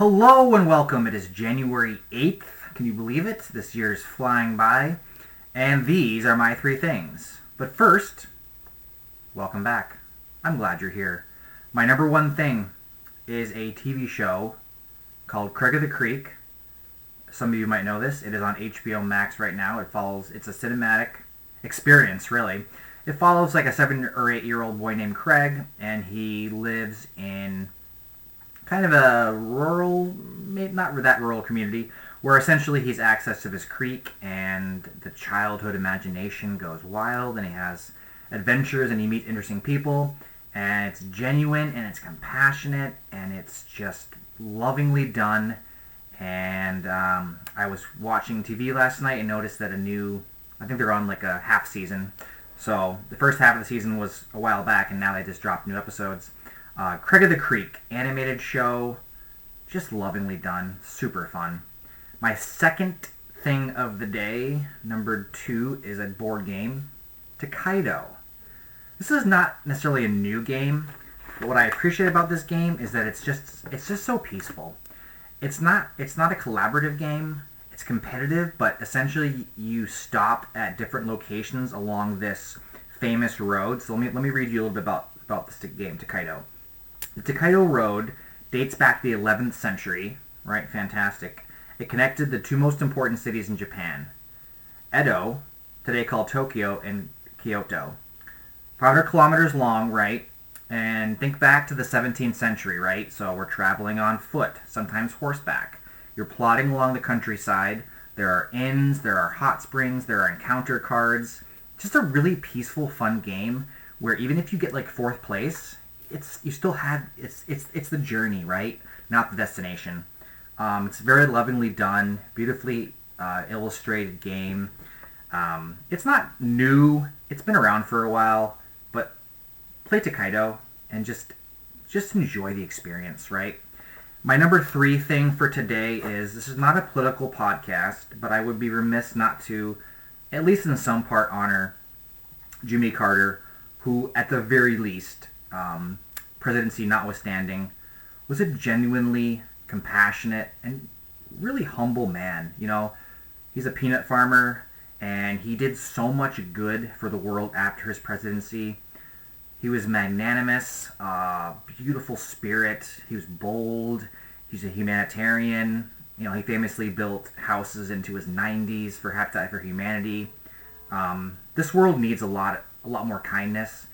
Hello and welcome. It is January 8th. Can you believe it? This year's flying by. And these are my three things. But first, welcome back. I'm glad you're here. My number one thing is a TV show called Craig of the Creek. Some of you might know this. It is on HB0 MAX right now. It's a cinematic experience, really. It follows like a 7 or 8 year old boy named Craig, and he lives in kind of a rural, maybe not that rural community, where essentially he's access to this creek, and the childhood imagination goes wild, and he has adventures, and he meets interesting people, and it's genuine, and it's compassionate, and it's just lovingly done. And I was watching TV last night and noticed that I think they're on like a half season. So the first half of the season was a while back, and now they just dropped new episodes. Craig of the Creek, animated show, just lovingly done, super fun. My second thing of the day, number 2, is a board game, Tokaido. This is not necessarily a new game, but what I appreciate about this game is that it's just so peaceful. It's not a collaborative game. It's competitive, but essentially you stop at different locations along this famous road. So let me read you a little bit about this game, Tokaido. The Tokaido Road dates back to the 11th century, right? Fantastic. It connected the two most important cities in Japan, Edo, today called Tokyo, and Kyoto. 500 kilometers long, right? And think back to the 17th century, right? So we're traveling on foot, sometimes horseback. You're plodding along the countryside. There are inns, there are hot springs, there are encounter cards. Just a really peaceful, fun game where even if you get like 4th place, it's the journey, right? Not the destination. It's very lovingly done, beautifully illustrated game. It's not new. It's been around for a while, but play Tokaido and just enjoy the experience, right? My number 3 thing for today is, this is not a political podcast, but I would be remiss not to, at least in some part, honor Jimmy Carter, who at the very least, presidency notwithstanding, was a genuinely compassionate and really humble man. You know, he's a peanut farmer, and he did so much good for the world after his presidency. He was magnanimous, beautiful spirit. He was bold. He's a humanitarian. You know, he famously built houses into his 90s for Habitat for Humanity. This world needs a lot more kindness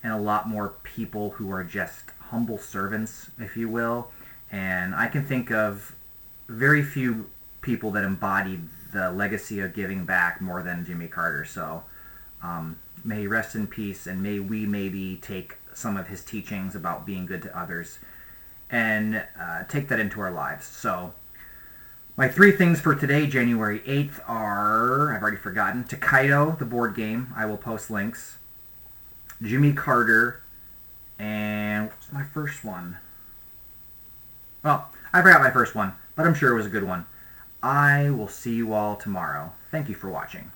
and a lot more people who are just humble servants, if you will. And I can think of very few people that embodied the legacy of giving back more than Jimmy Carter. So may he rest in peace, and may we maybe take some of his teachings about being good to others and take that into our lives. So my 3 things for today, January 8th, are, I've already forgotten, Tokaido, the board game. I will post links. Jimmy Carter, and what's my first one? Well, I forgot my first one, but I'm sure it was a good one. I will see you all tomorrow. Thank you for watching.